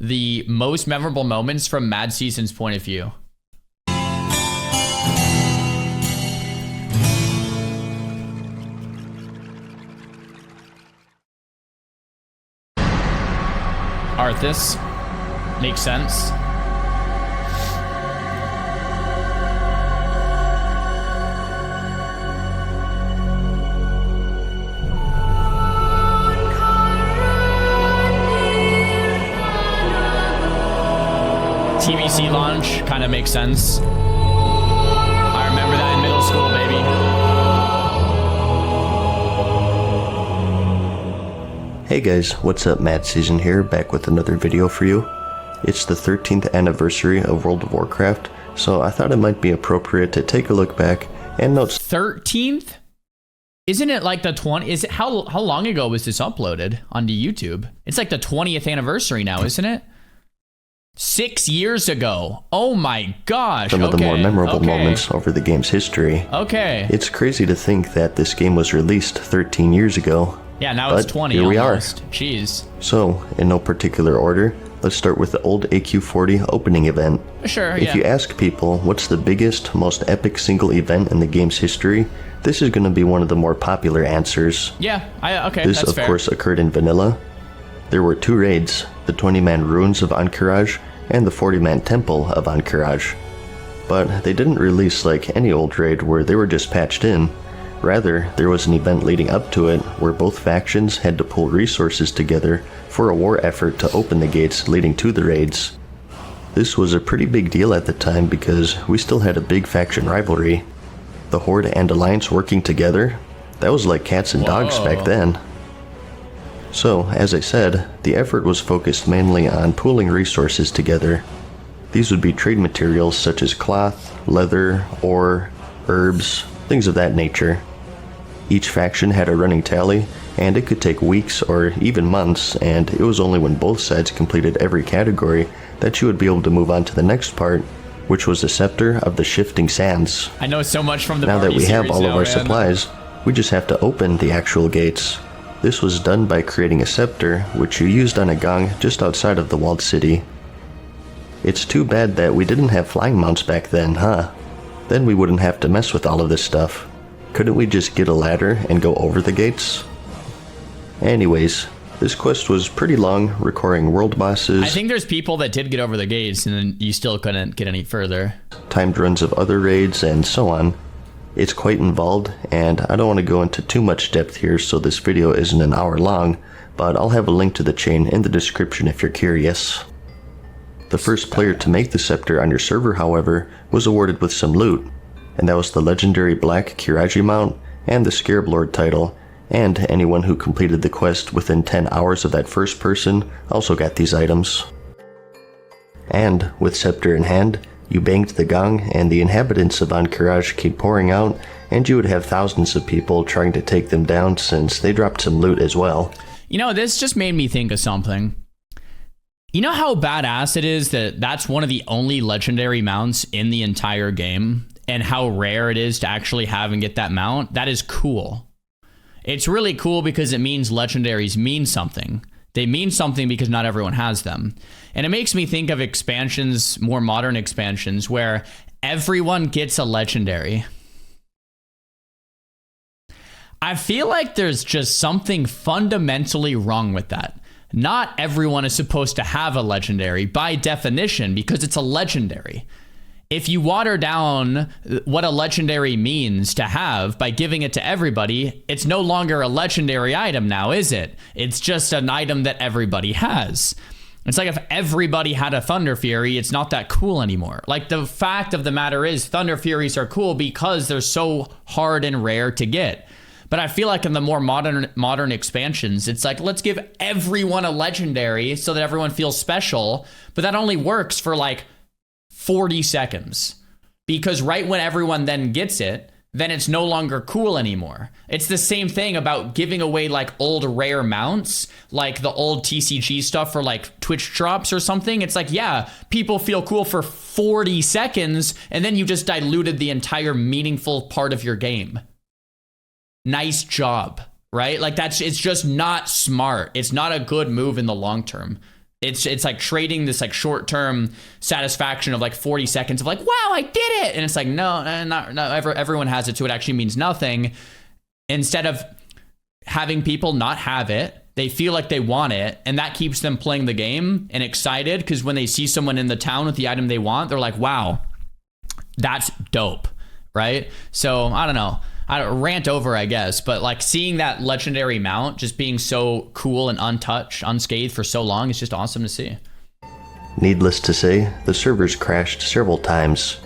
the most memorable moments from Mad Season's point of view. Arthas. Makes sense. TBC launch kind of makes sense. I remember that in middle school, baby. Hey guys, what's up? Mad Season here, back with another video for you. It's the 13th anniversary of World of Warcraft, so I thought it might be appropriate to take a look back and note. 13th? Isn't it like the 20? Is it how long ago was this uploaded onto YouTube? It's like the 20th anniversary now, isn't it? 6 years ago. Oh my gosh. Some of the more memorable moments over the game's history. Okay. It's crazy to think that this game was released 13 years ago. Yeah, now it's 20 here we almost. are. Jeez. So, in no particular order, let's start with the old AQ40 opening event. Sure, If you ask people what's the biggest, most epic single event in the game's history, this is going to be one of the more popular answers. Yeah, okay, this, that's of fair. course, occurred in vanilla. There were 2 raids, the 20-man Ruins of Ahn'Qiraj and the 40-man Temple of Ahn'Qiraj. But they didn't release like any old raid where they were just patched in. Rather, there was an event leading up to it where both factions had to pull resources together for a war effort to open the gates leading to the raids. This was a pretty big deal at the time because we still had a big faction rivalry. The Horde and Alliance working together, that was like cats and dogs back then. So, as I said, the effort was focused mainly on pooling resources together. These would be trade materials such as cloth, leather, ore, herbs, things of that nature. Each faction had a running tally, and it could take weeks or even months, and it was only when both sides completed every category that you would be able to move on to the next part, which was the Scepter of the Shifting Sands. I know so much from the Now that party we have series all now, of our man. supplies, we just have to open the actual gates. This was done by creating a scepter, which you used on a gong just outside of the walled city. It's too bad that we didn't have flying mounts back then, huh? Then we wouldn't have to mess with all of this stuff. Couldn't we just get a ladder and go over the gates? Anyways, this quest was pretty long, requiring world bosses. I think there's people that did get over the gates and then you still couldn't get any further. Timed runs of other raids and so on. It's quite involved, and I don't want to go into too much depth here so this video isn't an hour long, but I'll have a link to the chain in the description if you're curious. The first player to make the scepter on your server, however, was awarded with some loot, and that was the legendary Black Kiraji mount and the Scarab Lord title, and anyone who completed the quest within 10 hours of that first person also got these items. And, with scepter in hand, you banged the gong, and the inhabitants of Ahn'Qiraj came pouring out, and you would have thousands of people trying to take them down since they dropped some loot as well. You know, this just made me think of something. You know how badass it is that that's one of the only legendary mounts in the entire game, and how rare it is to actually have and get that mount? That is cool. It's really cool because it means legendaries mean something. They mean something because not everyone has them. And it makes me think of expansions, more modern expansions, where everyone gets a legendary. I feel like there's just something fundamentally wrong with that. Not everyone is supposed to have a legendary by definition because it's a legendary. If you water down what a legendary means to have by giving it to everybody, it's no longer a legendary item now, is it? It's just an item that everybody has. It's like if everybody had a Thunder Fury, it's not that cool anymore. Like, the fact of the matter is Thunder Furies are cool because they're so hard and rare to get. But I feel like in the more modern expansions, it's like, let's give everyone a legendary so that everyone feels special. But that only works for like 40 seconds. Because right when everyone then gets it, then it's no longer cool anymore. It's the same thing about giving away like old rare mounts, like the old TCG stuff for like Twitch drops or something. It's like, yeah, people feel cool for 40 seconds, and then you just diluted the entire meaningful part of your game. Nice job, right? Like, it's just not smart. It's not a good move in the long term. It's like trading this like short-term satisfaction of like 40 seconds of like, wow, I did it. And it's like, no, everyone has it, so it actually means nothing. Instead of having people not have it, they feel like they want it, and that keeps them playing the game and excited, because when they see someone in the town with the item they want, they're like, wow, that's dope, right? So I don't know. I don't rant over, I guess, but like seeing that legendary mount just being so cool and untouched, unscathed for so long, it's just awesome to see. Needless to say, the servers crashed several times.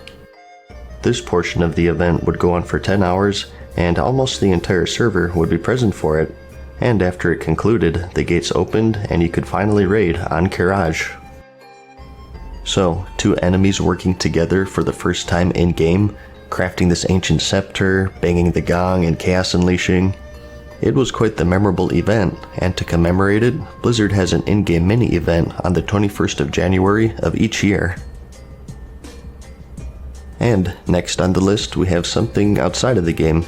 This portion of the event would go on for 10 hours, and almost the entire server would be present for it. And after it concluded, the gates opened and you could finally raid Ahn'Qiraj. So, two enemies working together for the first time in-game, crafting this ancient scepter, banging the gong, and chaos unleashing. It was quite the memorable event, and to commemorate it, Blizzard has an in-game mini-event on the 21st of January of each year. And next on the list, we have something outside of the game.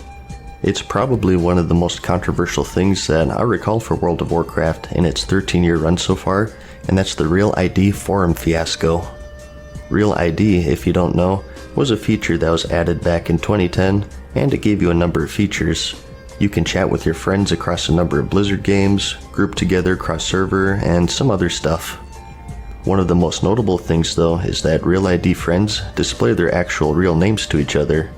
It's probably one of the most controversial things that I recall for World of Warcraft in its 13-year run so far, and that's the Real ID forum fiasco. Real ID, if you don't know, was a feature that was added back in 2010, and it gave you a number of features. You can chat with your friends across a number of Blizzard games, group together across server, and some other stuff. One of the most notable things though is that Real ID friends display their actual real names to each other.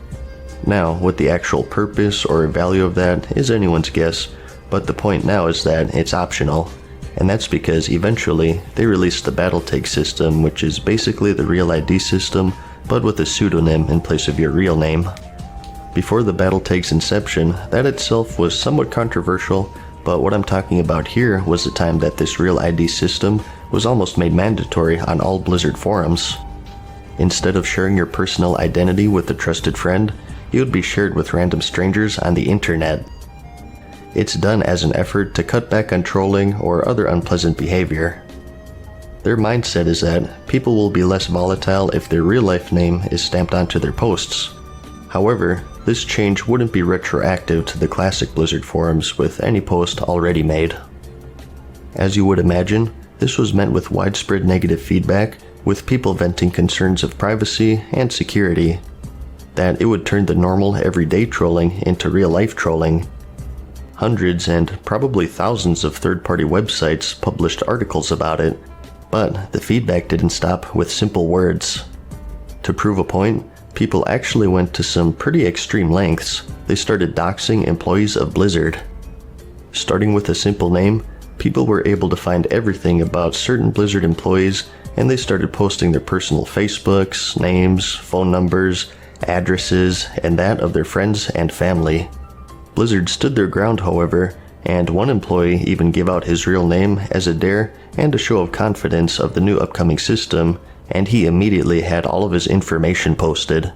Now, what the actual purpose or value of that is anyone's guess, but the point now is that it's optional. And that's because eventually they released the Battletech system, which is basically the Real ID system, but with a pseudonym in place of your real name. Before the Battletech's inception, that itself was somewhat controversial, but what I'm talking about here was the time that this Real ID system was almost made mandatory on all Blizzard forums. Instead of sharing your personal identity with a trusted friend, it would be shared with random strangers on the internet. It's done as an effort to cut back on trolling or other unpleasant behavior. Their mindset is that people will be less volatile if their real-life name is stamped onto their posts. However, this change wouldn't be retroactive to the classic Blizzard forums with any post already made. As you would imagine, this was met with widespread negative feedback, with people venting concerns of privacy and security, that it would turn the normal everyday trolling into real-life trolling. Hundreds and probably thousands of third-party websites published articles about it, but the feedback didn't stop with simple words. To prove a point, people actually went to some pretty extreme lengths. They started doxing employees of Blizzard. Starting with a simple name, people were able to find everything about certain Blizzard employees, and they started posting their personal Facebooks, names, phone numbers, addresses, and that of their friends and family. Blizzard stood their ground, however, and one employee even gave out his real name as a dare and a show of confidence of the new upcoming system, and he immediately had all of his information posted.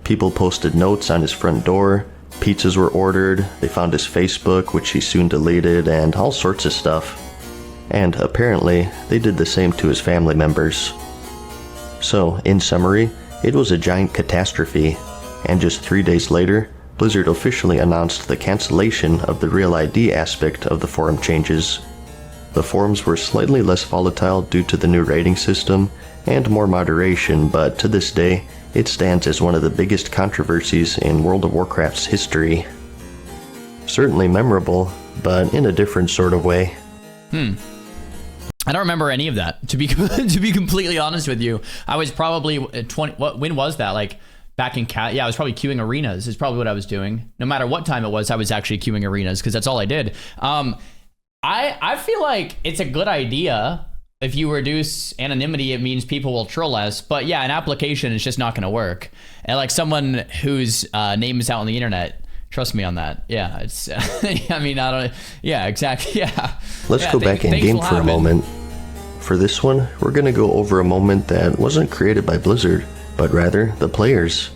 People posted notes on his front door, pizzas were ordered, they found his Facebook, which he soon deleted, and all sorts of stuff. And apparently, they did the same to his family members. So, in summary, it was a giant catastrophe, and just 3 days later, Blizzard officially announced the cancellation of the Real ID aspect of the forum changes. The forums were slightly less volatile due to the new rating system and more moderation, but to this day, it stands as one of the biggest controversies in World of Warcraft's history. Certainly memorable, but in a different sort of way. I don't remember any of that, to be completely honest with you. I was probably 20, when was that? Like back in I was probably queuing arenas is probably what I was doing. No matter what time it was, I was actually queuing arenas because that's all I did. I feel like it's a good idea. If you reduce anonymity, it means people will troll less. But yeah, an application is just not going to work. And like someone whose name is out on the internet, trust me on that. Yeah, it's. I mean, I don't. Yeah, exactly. Yeah. Let's go back in game for a moment. For this one, we're going to go over a moment that wasn't created by Blizzard, but rather the players.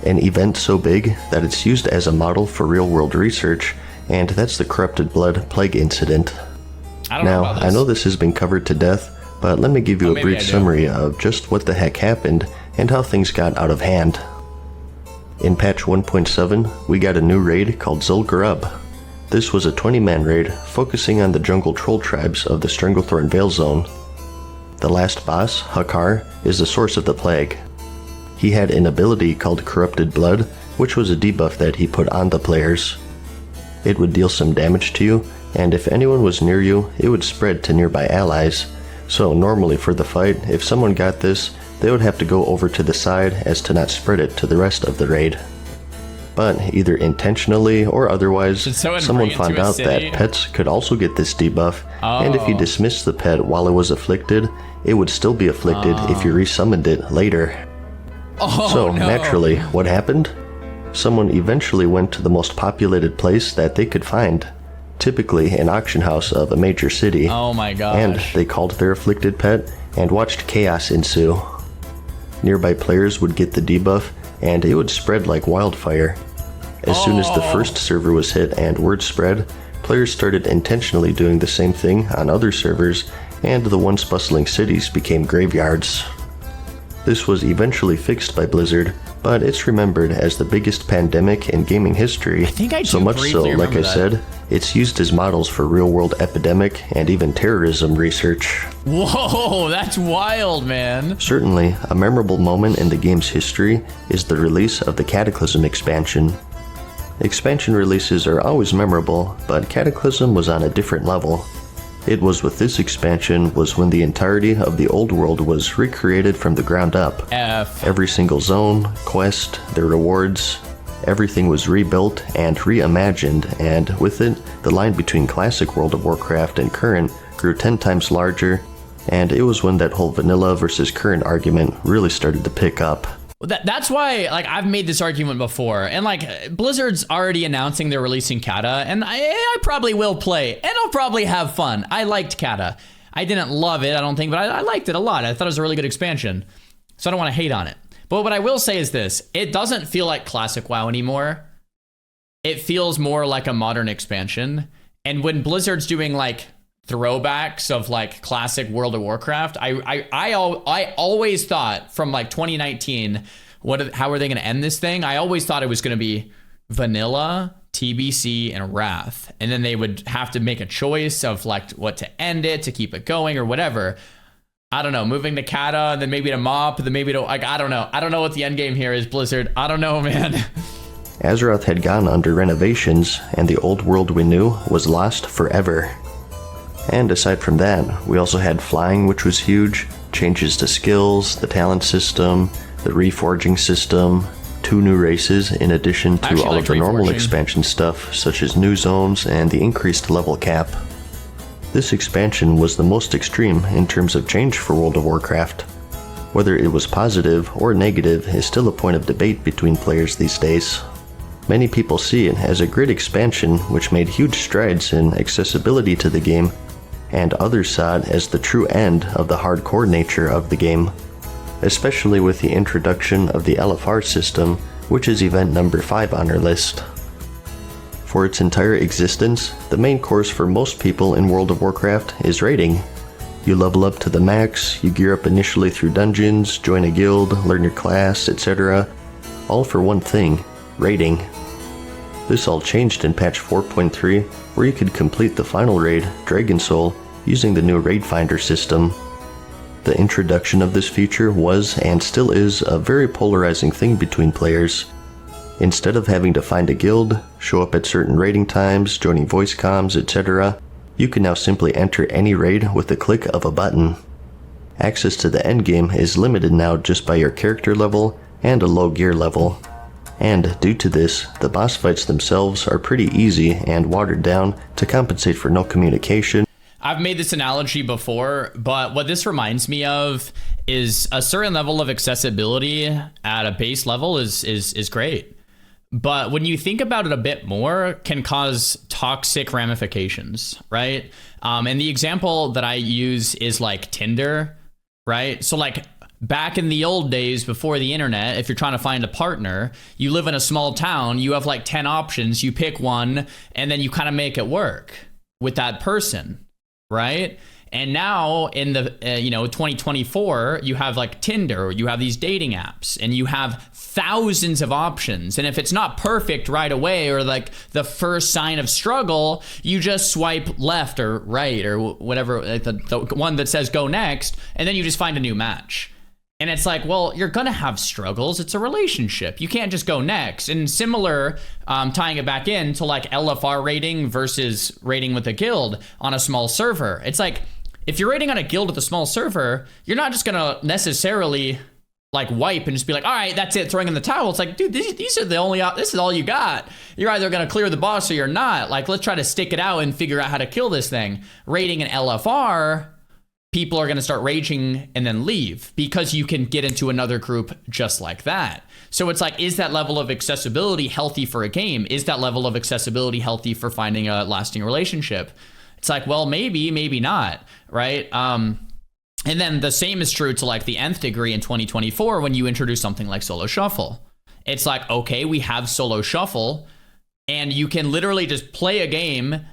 An event so big that it's used as a model for real-world research, and that's the Corrupted Blood Plague incident. I know this has been covered to death, but let me give you a brief summary of just what the heck happened and how things got out of hand. In patch 1.7, we got a new raid called Zul'Gurub. This was a 20-man raid focusing on the jungle troll tribes of the Stranglethorn Vale Zone. the last boss, Hakar, is the source of the plague. He had an ability called Corrupted Blood, which was a debuff that he put on the players. It would deal some damage to you, and if anyone was near you, it would spread to nearby allies. So normally for the fight, if someone got this, they would have to go over to the side as to not spread it to the rest of the raid. But either intentionally or otherwise, someone found out that pets could also get this debuff, and if you dismissed the pet while it was afflicted, it would still be afflicted if you resummoned it later. Naturally, what happened? Someone eventually went to the most populated place that they could find, typically an auction house of a major city. Oh my gosh. And they called their afflicted pet and watched chaos ensue. Nearby players would get the debuff, and it would spread like wildfire. As soon as the first server was hit and word spread, players started intentionally doing the same thing on other servers, and the once bustling cities became graveyards. This was eventually fixed by Blizzard, but it's remembered as the biggest pandemic in gaming history. So much so, like I said, it's used as models for real-world epidemic and even terrorism research. Whoa, that's wild, man. Certainly, a memorable moment in the game's history is the release of the Cataclysm expansion. Expansion releases are always memorable, but Cataclysm was on a different level. It was with this expansion was when the entirety of the old world was recreated from the ground up. Every single zone, quest, their rewards, everything was rebuilt and reimagined, and with it, the line between classic World of Warcraft and current grew 10 times larger, and it was when that whole vanilla versus current argument really started to pick up. That's why, like, I've made this argument before, and like Blizzard's already announcing they're releasing Cata, and I probably will play, and I'll probably have fun. I liked Cata. I didn't love it, I don't think, but I liked it a lot. I thought it was a really good expansion, so I don't want to hate on it. But what I will say is this: it doesn't feel like classic WoW anymore. It feels more like a modern expansion, and when Blizzard's doing like throwbacks of like classic World of Warcraft, I always thought from like 2019, how are they going to end this thing? I always thought it was going to be vanilla, TBC, and Wrath, and then they would have to make a choice of like what to end it, to keep it going, or whatever. I don't know, moving to Cata, and then maybe to Mop, then maybe to, like, I don't know what the end game here is, Blizzard. I don't know, man. Azeroth had gone under renovations, and the old world we knew was lost forever. And aside from that, we also had flying, which was huge, changes to skills, the talent system, the reforging system, 2 new races in addition to all of the normal expansion stuff, such as new zones and the increased level cap. This expansion was the most extreme in terms of change for World of Warcraft. Whether it was positive or negative is still a point of debate between players these days. Many people see it as a great expansion which made huge strides in accessibility to the game, and others saw it as the true end of the hardcore nature of the game, especially with the introduction of the LFR system, which is event number 5 on our list. For its entire existence, the main course for most people in World of Warcraft is raiding. You level up to the max, you gear up initially through dungeons, join a guild, learn your class, etc., all for one thing: raiding. This all changed in patch 4.3, where you could complete the final raid, Dragon Soul, using the new Raid Finder system. The introduction of this feature was, and still is, a very polarizing thing between players. Instead of having to find a guild, show up at certain raiding times, joining voice comms, etc., you can now simply enter any raid with the click of a button. Access to the endgame is limited now just by your character level and a low gear level. And due to this, the boss fights themselves are pretty easy and watered down to compensate for no communication. I've made this analogy before, but what this reminds me of is a certain level of accessibility at a base level is great. But when you think about it a bit more, can cause toxic ramifications, right? And the example that I use is like Tinder, right? So like back in the old days before the internet, if you're trying to find a partner, you live in a small town, you have like 10 options, you pick one, and then you kind of make it work with that person, right? And now in the 2024, you have like Tinder, you have these dating apps, and you have thousands of options. And if it's not perfect right away, or like the first sign of struggle, you just swipe left or right or whatever, the one that says go next, and then you just find a new match. And it's like, well, you're going to have struggles. It's a relationship. You can't just go next. And similar, tying it back in to like LFR rating versus rating with a guild on a small server. It's like, if you're rating on a guild with a small server, you're not just going to necessarily like wipe and just be like, all right, that's it, throwing in the towel. It's like, dude, these are the only, this is all you got. You're either going to clear the boss or you're not. Like, let's try to stick it out and figure out how to kill this thing. Rating an LFR, people are going to start raging and then leave because you can get into another group just like that. So it's like, is that level of accessibility healthy for a game? Is that level of accessibility healthy for finding a lasting relationship? It's like, well, maybe, maybe not, right? And then the same is true to like the nth degree in 2024 when you introduce something like solo shuffle. It's like, okay, we have solo shuffle, and you can literally just play a game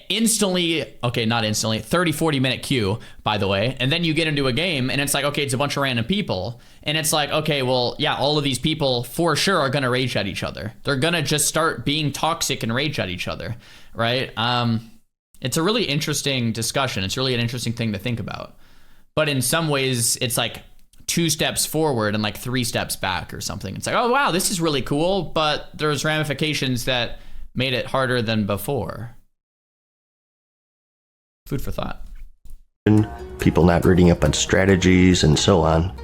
instantly. Okay, not instantly, 30-40 minute queue, by the way, and then you get into a game and it's like, okay, it's a bunch of random people, and it's like, okay, well, yeah, all of these people for sure are gonna rage at each other. They're gonna just start being toxic and rage at each other, right? It's a really interesting discussion. It's really an interesting thing to think about. But in some ways, it's like 2 steps forward and like 3 steps back or something. It's like, oh, wow, this is really cool, but there's ramifications that made it harder than before. Food for thought. People not reading up on strategies and so on.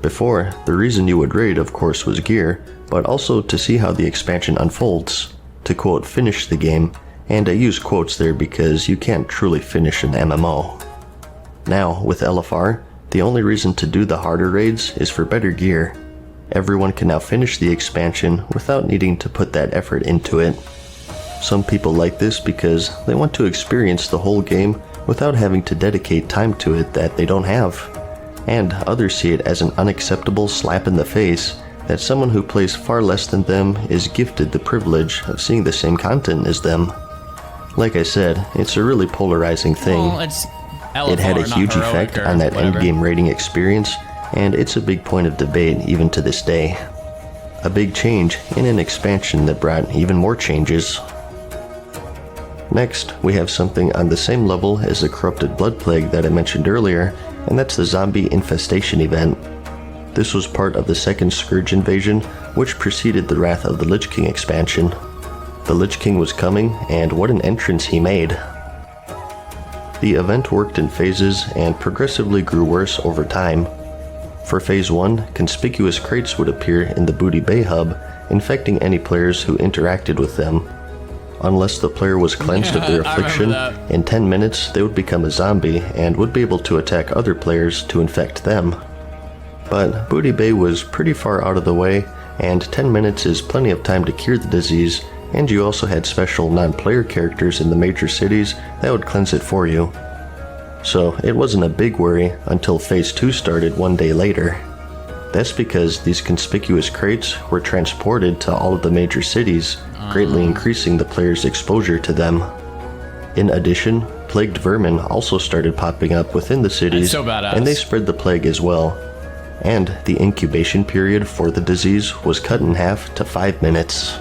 Before, the reason you would raid, of course, was gear, but also to see how the expansion unfolds, to quote, finish the game. And I use quotes there because you can't truly finish an MMO. Now, with LFR, the only reason to do the harder raids is for better gear. Everyone can now finish the expansion without needing to put that effort into it. Some people like this because they want to experience the whole game without having to dedicate time to it that they don't have. And others see it as an unacceptable slap in the face that someone who plays far less than them is gifted the privilege of seeing the same content as them. Like I said, it's a really polarizing thing. Well, it's LFR, it had a huge effect on that endgame rating experience, and it's a big point of debate even to this day. A big change in an expansion that brought even more changes. Next, we have something on the same level as the Corrupted Blood Plague that I mentioned earlier, and that's the Zombie Infestation event. This was part of the second Scourge invasion, which preceded the Wrath of the Lich King expansion. The Lich King was coming, and what an entrance he made. The event worked in phases and progressively grew worse over time. For Phase 1, conspicuous crates would appear in the Booty Bay hub, infecting any players who interacted with them. Unless the player was cleansed of their affliction, in 10 minutes they would become a zombie and would be able to attack other players to infect them. But Booty Bay was pretty far out of the way, and 10 minutes is plenty of time to cure the disease, and you also had special non-player characters in the major cities that would cleanse it for you. So it wasn't a big worry until Phase 2 started one day later. That's because these conspicuous crates were transported to all of the major cities, greatly increasing the player's exposure to them. In addition, plagued vermin also started popping up within the cities, and they spread the plague as well. And the incubation period for the disease was cut in half to 5 minutes.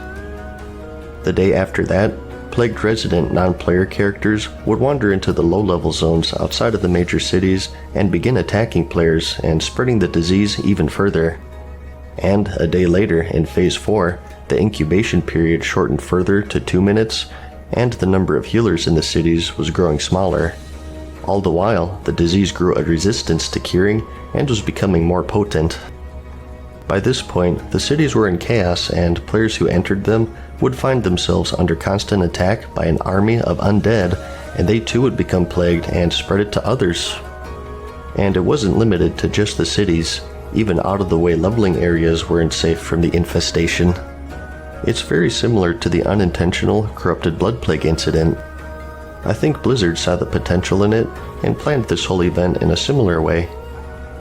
The day after that, plagued resident non-player characters would wander into the low-level zones outside of the major cities and begin attacking players and spreading the disease even further. And a day later, in Phase 4, the incubation period shortened further to 2 minutes, and the number of healers in the cities was growing smaller. All the while, the disease grew a resistance to curing and was becoming more potent. By this point, the cities were in chaos, and players who entered them would find themselves under constant attack by an army of undead, and they too would become plagued and spread it to others. And it wasn't limited to just the cities. Even out-of-the-way leveling areas weren't safe from the infestation. It's very similar to the unintentional Corrupted Blood Plague incident. I think Blizzard saw the potential in it and planned this whole event in a similar way.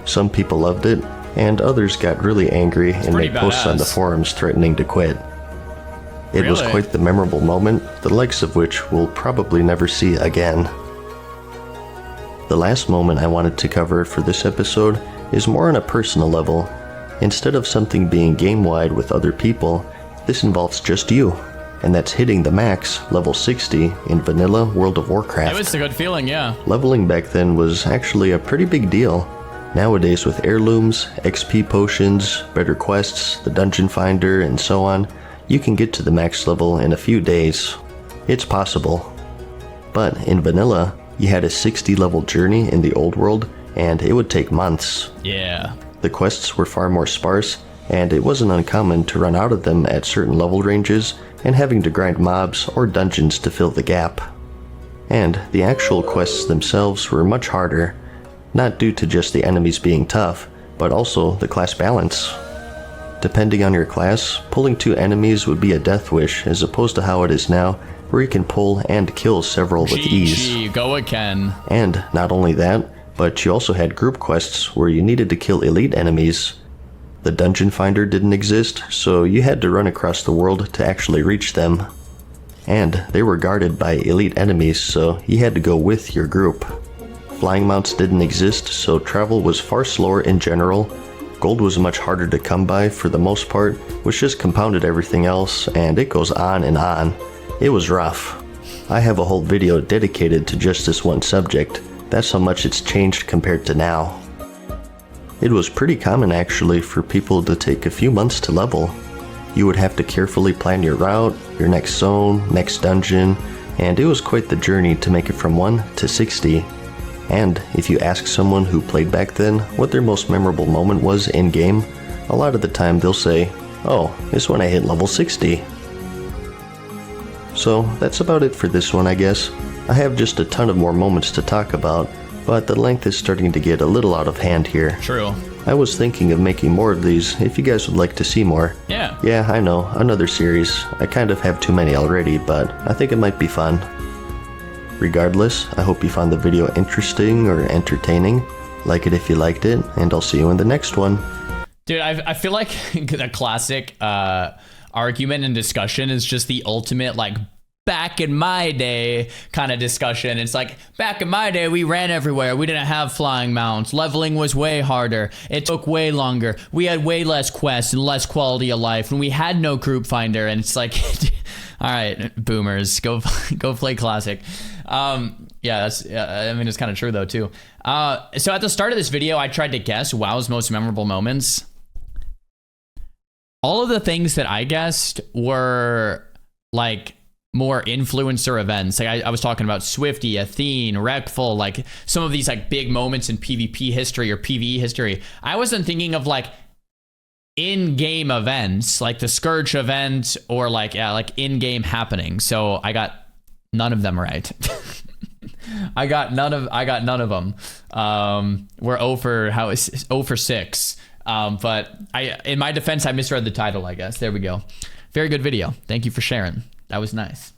Some people loved it, and others got really angry and made posts on the forums threatening to quit. It was quite the memorable moment, the likes of which we'll probably never see again. The last moment I wanted to cover for this episode is more on a personal level. Instead of something being game-wide with other people, this involves just you, and that's hitting the max, level 60, in vanilla World of Warcraft. It was a good feeling, yeah. Leveling back then was actually a pretty big deal. Nowadays with heirlooms, XP potions, better quests, the dungeon finder, and so on, you can get to the max level in a few days. It's possible. But in vanilla, you had a 60 level journey in the old world, and it would take months. Yeah. The quests were far more sparse, and it wasn't uncommon to run out of them at certain level ranges and having to grind mobs or dungeons to fill the gap. And the actual quests themselves were much harder, not due to just the enemies being tough, but also the class balance. Depending on your class, pulling 2 enemies would be a death wish as opposed to how it is now, where you can pull and kill several with ease. Go again. And not only that, but you also had group quests where you needed to kill elite enemies. The dungeon finder didn't exist, so you had to run across the world to actually reach them. And they were guarded by elite enemies, so you had to go with your group. Flying mounts didn't exist, so travel was far slower in general. Gold was much harder to come by for the most part, which just compounded everything else, and it goes on and on. It was rough. I have a whole video dedicated to just this one subject. That's how much it's changed compared to now. It was pretty common actually for people to take a few months to level. You would have to carefully plan your route, your next zone, next dungeon, and it was quite the journey to make it from 1 to 60. And if you ask someone who played back then what their most memorable moment was in-game, a lot of the time they'll say, "Oh, it's when I hit level 60. So that's about it for this one, I guess. I have just a ton of more moments to talk about, but the length is starting to get a little out of hand here. True. I was thinking of making more of these if you guys would like to see more. Yeah. Yeah, I know, another series. I kind of have too many already, but I think it might be fun. Regardless, I hope you found the video interesting or entertaining. Like it if you liked it, and I'll see you in the next one. Dude, I feel like the classic argument and discussion is just the ultimate, like, back in my day kind of discussion. It's like, back in my day, we ran everywhere. We didn't have flying mounts. Leveling was way harder. It took way longer. We had way less quests and less quality of life. And we had no group finder. And it's like, all right, boomers, go play classic. Yeah, that's, I mean, it's kind of true though too. So at the start of this video, I tried to guess WoW's most memorable moments. All of the things that I guessed were like more influencer events. Like I was talking about Swifty, Athene, Wreckful, like some of these like big moments in PvP history or PvE history. I wasn't thinking of like in-game events, like the Scourge event or like, yeah, like in-game happening. So I got none of them right. I got none of them. We're 0 for 6. But in my defense, I misread the title, I guess. There we go. Very good video. Thank you for sharing. That was nice.